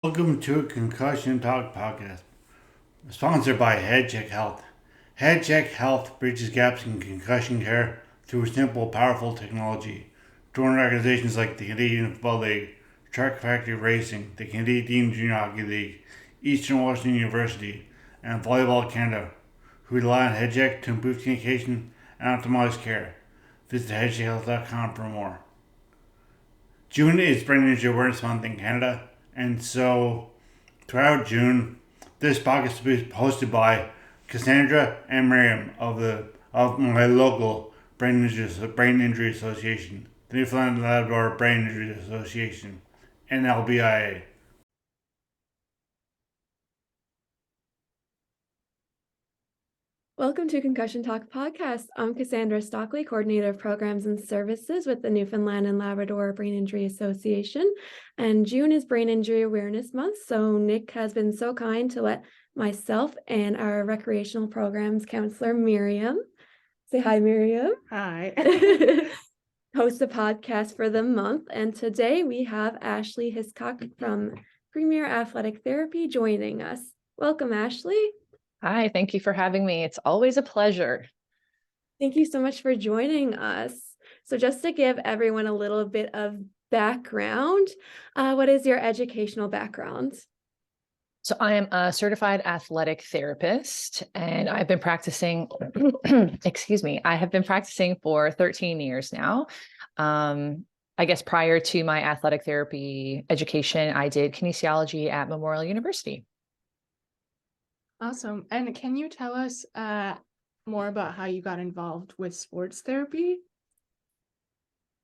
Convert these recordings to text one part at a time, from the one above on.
Welcome to a Concussion Talk podcast, sponsored by HeadCheck Health. HeadCheck Health bridges gaps in concussion care through simple, powerful technology. Join organizations like the Canadian Football League, Shark Factory Racing, the Canadian Junior Hockey League, Eastern Washington University, and Volleyball Canada, who rely on HeadCheck to improve communication and optimize care. Visit headcheckhealth.com for more. June is Brain Injury Awareness Month in Canada, and so throughout June, this podcast will be hosted by Cassandra and Miriam of my local Brain Injury Association, the Newfoundland and Labrador Brain Injury Association, NLBIA. Welcome to Concussion Talk podcast. I'm Cassandra Stockley, Coordinator of Programs and Services with the Newfoundland and Labrador Brain Injury Association. And June is Brain Injury Awareness Month, so Nick has been so kind to let myself and our recreational programs counselor, Miriam, say hi, Miriam. Hi. Host a podcast for the month. And today we have Ashley Hiscock from Premier Athletic Therapy joining us. Welcome, Ashley. Hi, thank you for having me. It's always a pleasure. Thank you so much for joining us. So just to give everyone a little bit of background, what is your educational background? So I am a certified athletic therapist, and I've been practicing, I have been practicing for 13 years now. I guess prior to my athletic therapy education, I did kinesiology at Memorial University. Awesome. And can you tell us more about how you got involved with sports therapy?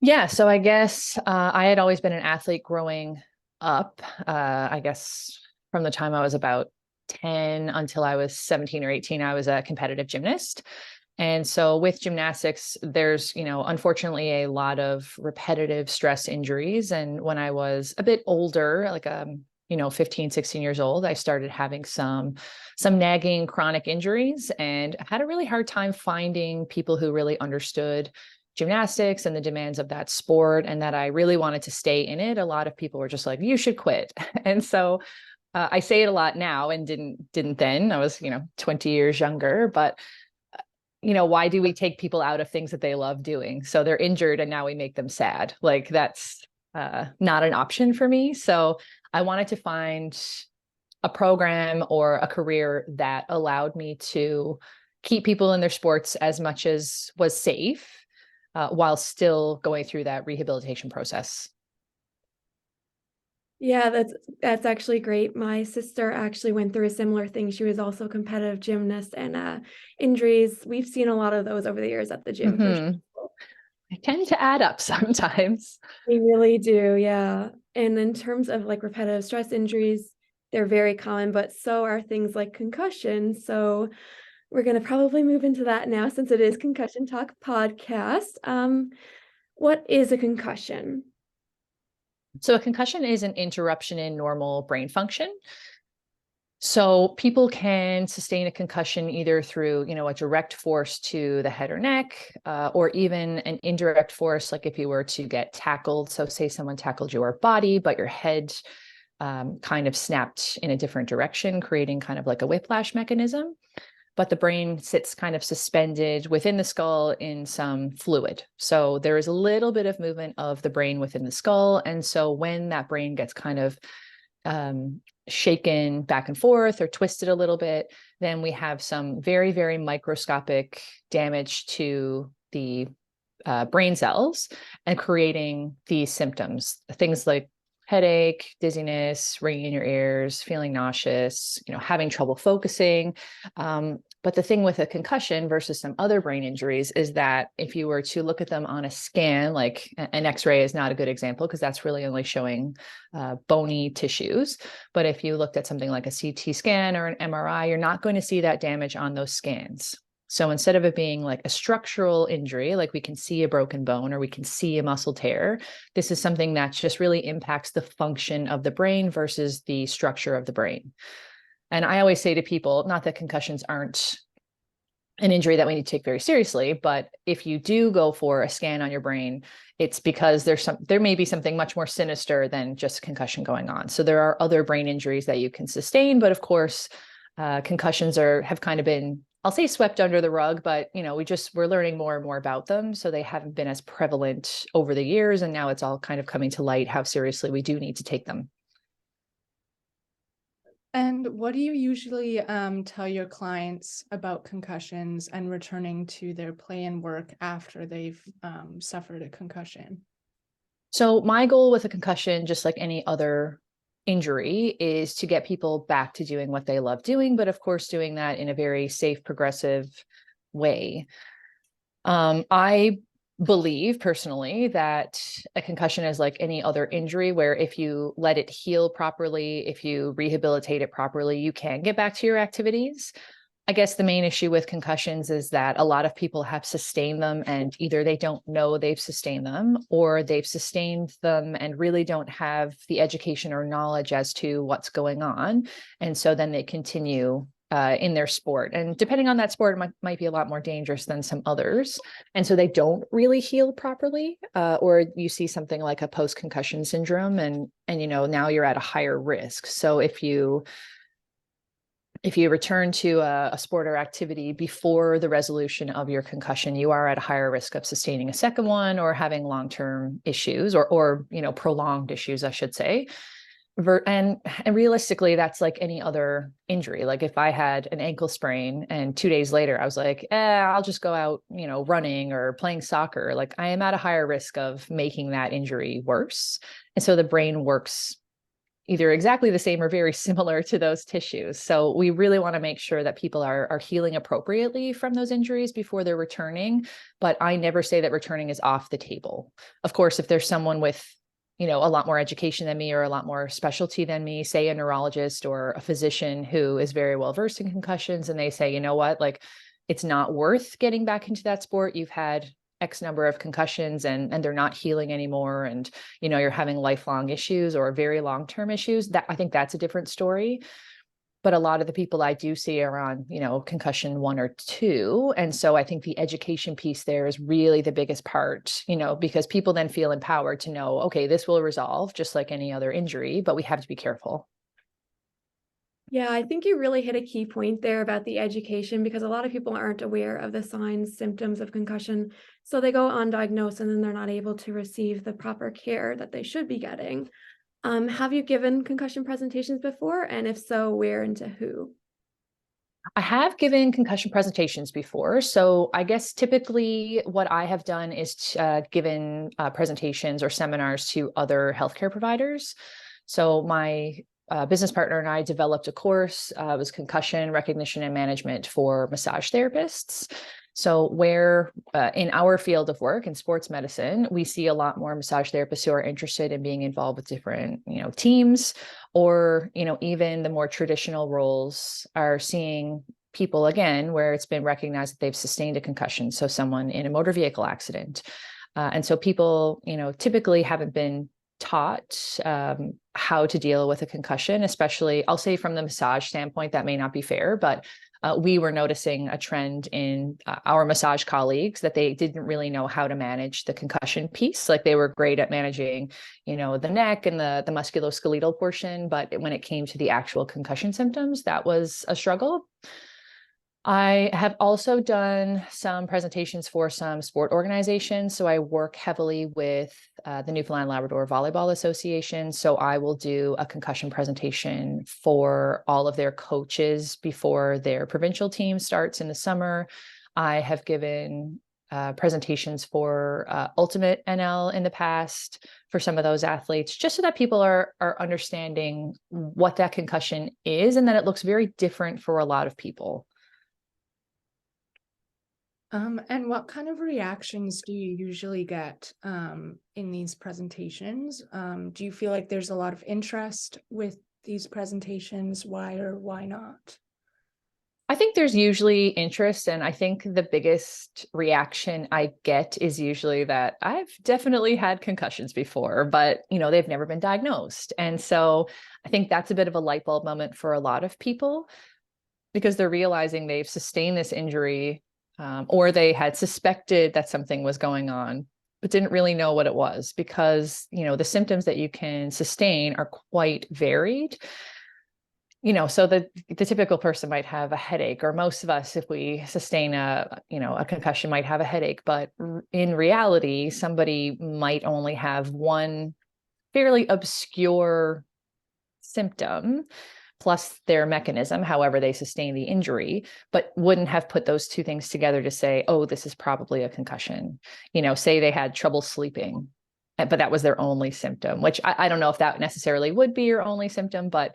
Yeah, so I guess I had always been an athlete growing up, I guess from the time I was about 10 until I was 17 or 18, I was a competitive gymnast. And so with gymnastics, there's, unfortunately a lot of repetitive stress injuries. And when I was a bit older, like 15, 16 years old, I started having some nagging chronic injuries and had a really hard time finding people who really understood gymnastics and the demands of that sport, and that I really wanted to stay in it. A lot of people were just like, you should quit. And so I say it a lot now and didn't then. I was, 20 years younger, but why do we take people out of things that they love doing? So they're injured and now we make them sad. Like that's not an option for me. So I wanted to find a program or a career that allowed me to keep people in their sports as much as was safe, while still going through that rehabilitation process. Yeah, that's actually great. My sister actually went through a similar thing. She was also a competitive gymnast, and injuries, we've seen a lot of those over the years at the gym. For sure. They tend to add up sometimes. They really do, yeah. And in terms of like repetitive stress injuries, they're very common, but so are things like concussions. So we're going to probably move into that now since it is Concussion Talk podcast. What is a concussion? So a concussion is an interruption in normal brain function. So people can sustain a concussion either through, a direct force to the head or neck, or even an indirect force, like if you were to get tackled. So say someone tackled your body, but your head kind of snapped in a different direction, creating kind of like a whiplash mechanism. But the brain sits kind of suspended within the skull in some fluid. So there is a little bit of movement of the brain within the skull. And so when that brain gets kind of shaken back and forth or twisted a little bit, then we have some very, very microscopic damage to the brain cells and creating these symptoms, things like headache, dizziness, ringing in your ears, feeling nauseous, having trouble focusing. But the thing with a concussion versus some other brain injuries is that if you were to look at them on a scan, like an X-ray is not a good example because that's really only showing bony tissues. But if you looked at something like a CT scan or an MRI, you're not going to see that damage on those scans. So instead of it being like a structural injury, like we can see a broken bone or we can see a muscle tear, this is something that just really impacts the function of the brain versus the structure of the brain. And I always say to people, not that concussions aren't an injury that we need to take very seriously. But if you do go for a scan on your brain, it's because there may be something much more sinister than just concussion going on. So there are other brain injuries that you can sustain, but of course, concussions have kind of been, I'll say, swept under the rug, but we're learning more and more about them. So they haven't been as prevalent over the years, and now it's all kind of coming to light how seriously we do need to take them. And what do you usually tell your clients about concussions and returning to their play and work after they've suffered a concussion? So my goal with a concussion, just like any other injury, is to get people back to doing what they love doing, but of course doing that in a very safe, progressive way. I believe personally that a concussion is like any other injury, where if you let it heal properly, if you rehabilitate it properly, you can get back to your activities. I guess the main issue with concussions is that a lot of people have sustained them, and either they don't know they've sustained them, or they've sustained them and really don't have the education or knowledge as to what's going on. And so then they continue in their sport. And depending on that sport, it might be a lot more dangerous than some others. And so they don't really heal properly, or you see something like a post-concussion syndrome, and now you're at a higher risk. So if you return to a sport or activity before the resolution of your concussion, you are at a higher risk of sustaining a second one or having long-term issues or prolonged issues, I should say. And realistically, that's like any other injury. Like if I had an ankle sprain and 2 days later I was like, I'll just go out, running or playing soccer, like I am at a higher risk of making that injury worse. And so the brain works either exactly the same or very similar to those tissues. So we really want to make sure that people are healing appropriately from those injuries before they're returning. But I never say that returning is off the table. Of course, if there's someone with a lot more education than me or a lot more specialty than me, say a neurologist or a physician who is very well versed in concussions, and they say, you know what, like it's not worth getting back into that sport. You've had X number of concussions and they're not healing anymore. And, you're having lifelong issues or very long-term issues. That I think that's a different story. But a lot of the people I do see are on, concussion 1 or 2. And so I think the education piece there is really the biggest part, because people then feel empowered to know, okay, this will resolve just like any other injury, but we have to be careful. Yeah, I think you really hit a key point there about the education, because a lot of people aren't aware of the signs, symptoms of concussion. So they go undiagnosed and then they're not able to receive the proper care that they should be getting. Have you given concussion presentations before? And if so, where and to who? I have given concussion presentations before. So I guess typically what I have done is given presentations or seminars to other healthcare providers. So my business partner and I developed a course. It was concussion recognition and management for massage therapists. So where in our field of work in sports medicine, we see a lot more massage therapists who are interested in being involved with different, teams, or, even the more traditional roles are seeing people again, where it's been recognized that they've sustained a concussion. So someone in a motor vehicle accident. And so people, typically haven't been taught how to deal with a concussion, especially, I'll say from the massage standpoint, that may not be fair, but we were noticing a trend in our massage colleagues that they didn't really know how to manage the concussion piece. Like they were great at managing, the neck and the musculoskeletal portion, but when it came to the actual concussion symptoms, that was a struggle. I have also done some presentations for some sport organizations. So I work heavily with the Newfoundland Labrador Volleyball Association. So I will do a concussion presentation for all of their coaches before their provincial team starts in the summer. I have given presentations for Ultimate NL in the past for some of those athletes, just so that people are understanding what that concussion is, and that it looks very different for a lot of people. And what kind of reactions do you usually get in these presentations? Do you feel like there's a lot of interest with these presentations? Why or why not? I think there's usually interest, and I think the biggest reaction I get is usually that I've definitely had concussions before, but they've never been diagnosed. And so I think that's a bit of a light bulb moment for a lot of people, because they're realizing they've sustained this injury or they had suspected that something was going on, but didn't really know what it was, because, the symptoms that you can sustain are quite varied. So the typical person might have a headache, or most of us, if we sustain a concussion, might have a headache. But in reality, somebody might only have one fairly obscure symptom, plus their mechanism, however they sustain the injury, but wouldn't have put those two things together to say, oh, this is probably a concussion. Say they had trouble sleeping, but that was their only symptom, which I don't know if that necessarily would be your only symptom, but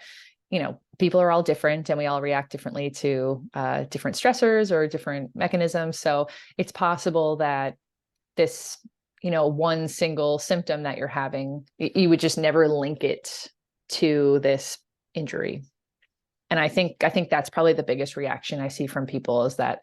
people are all different and we all react differently to different stressors or different mechanisms. So it's possible that this, one single symptom that you're having, you would just never link it to this injury. And I think that's probably the biggest reaction I see from people, is that,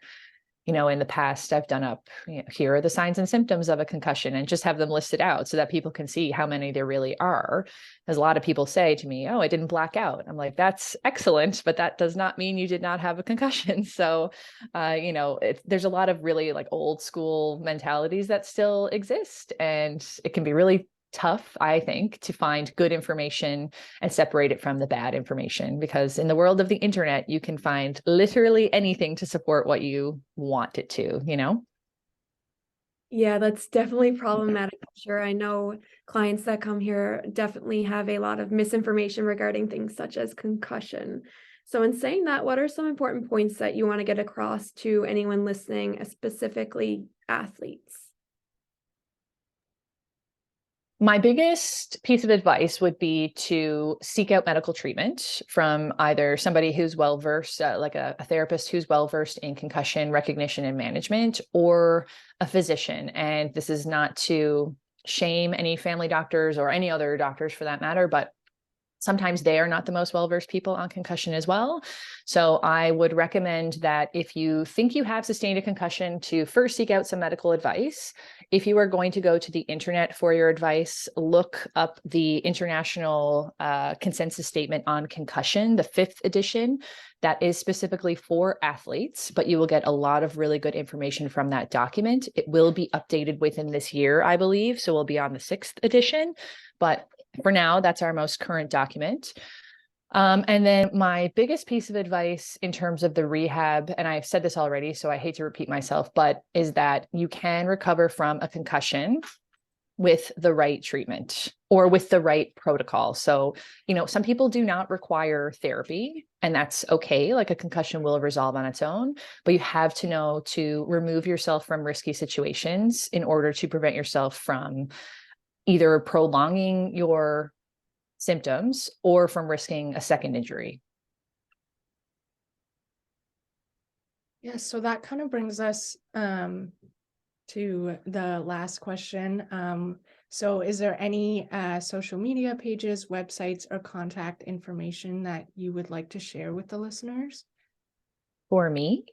in the past, I've done up, here are the signs and symptoms of a concussion, and just have them listed out so that people can see how many there really are. As a lot of people say to me, oh, I didn't black out. I'm like, that's excellent, but that does not mean you did not have a concussion. So, there's a lot of really like old school mentalities that still exist, and it can be really tough, I think, to find good information and separate it from the bad information, because in the world of the internet, you can find literally anything to support what you want it to, Yeah, that's definitely problematic. I'm sure. I know clients that come here definitely have a lot of misinformation regarding things such as concussion. So in saying that, what are some important points that you want to get across to anyone listening, specifically athletes? My biggest piece of advice would be to seek out medical treatment from either somebody who's well-versed, like a therapist who's well-versed in concussion recognition and management, or a physician. And this is not to shame any family doctors or any other doctors for that matter, but sometimes they are not the most well-versed people on concussion as well. So I would recommend that if you think you have sustained a concussion, to first seek out some medical advice. If you are going to go to the internet for your advice, look up the International Consensus Statement on Concussion, the 5th edition. That is specifically for athletes, but you will get a lot of really good information from that document. It will be updated within this year, I believe, so we'll be on the 6th edition. But for now, that's our most current document. And then my biggest piece of advice in terms of the rehab, and I've said this already, so I hate to repeat myself, but is that you can recover from a concussion with the right treatment or with the right protocol. So, some people do not require therapy, and that's okay. Like, a concussion will resolve on its own, but you have to know to remove yourself from risky situations in order to prevent yourself from either prolonging your symptoms or from risking a second injury. Yeah, so that kind of brings us to the last question. So is there any social media pages, websites, or contact information that you would like to share with the listeners? For me?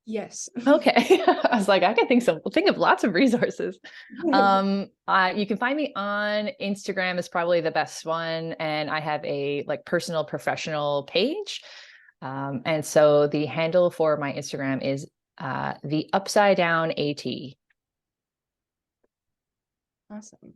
Yes. Okay. I was like, I can think of lots of resources. You can find me on Instagram, is probably the best one. And I have a personal professional page. And so the handle for my Instagram is the Upside Down AT. Awesome.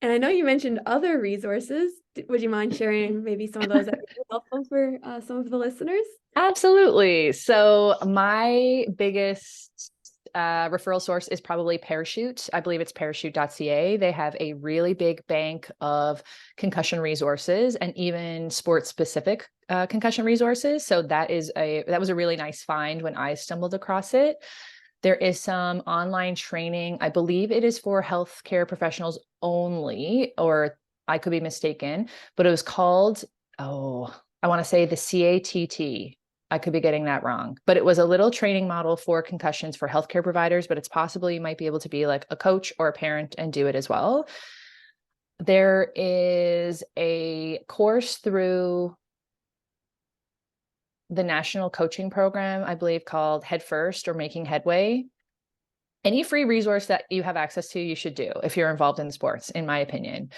And I know you mentioned other resources. Would you mind sharing maybe some of those that would be helpful for some of the listeners? Absolutely. So my biggest referral source is probably Parachute. I believe it's parachute.ca. They have a really big bank of concussion resources and even sports specific concussion resources. So that was a really nice find when I stumbled across it. There is some online training. I believe it is for healthcare professionals only, or I could be mistaken, but it was called, I want to say the CATT. I could be getting that wrong, but it was a little training model for concussions for healthcare providers, but it's possible you might be able to be like a coach or a parent and do it as well. There is a course through the national coaching program, I believe, called Head First or Making Headway. Any free resource that you have access to, you should do if you're involved in sports, in my opinion.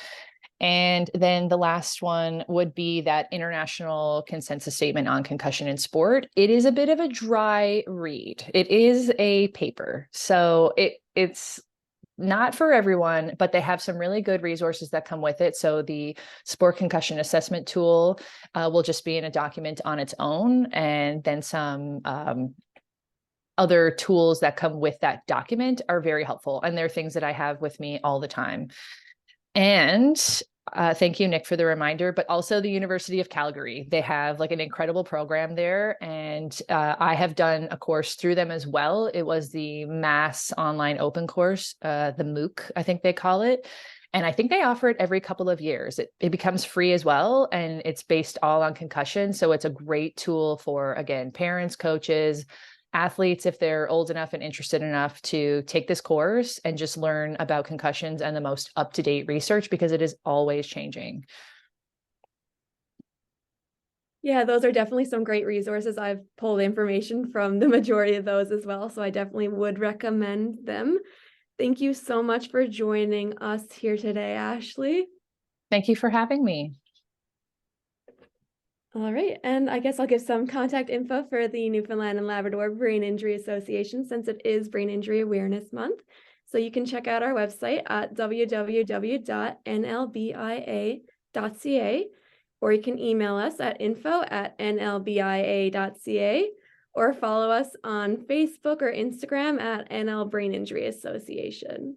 And then the last one would be that international consensus statement on concussion in sport. It is a bit of a dry read. It is a paper. So it's not for everyone, but they have some really good resources that come with it. So the sport concussion assessment tool will just be in a document on its own, and then some other tools that come with that document are very helpful. And they're things that I have with me all the time. And thank you, Nick, for the reminder, but also the University of Calgary. They have like an incredible program there. And I have done a course through them as well. It was the Mass Online Open Course, the MOOC, I think they call it. And I think they offer it every couple of years. It becomes free as well. And it's based all on concussion. So it's a great tool for, again, parents, coaches, athletes, if they're old enough and interested enough to take this course and just learn about concussions and the most up-to-date research, because it is always changing. Yeah, those are definitely some great resources. I've pulled information from the majority of those as well, so I definitely would recommend them. Thank you so much for joining us here today, Ashley. Thank you for having me. All right, and I guess I'll give some contact info for the Newfoundland and Labrador Brain Injury Association, since it is Brain Injury Awareness Month. So you can check out our website at www.nlbia.ca, or you can email us at info@nlbia.ca, or follow us on Facebook or Instagram at NL Brain Injury Association.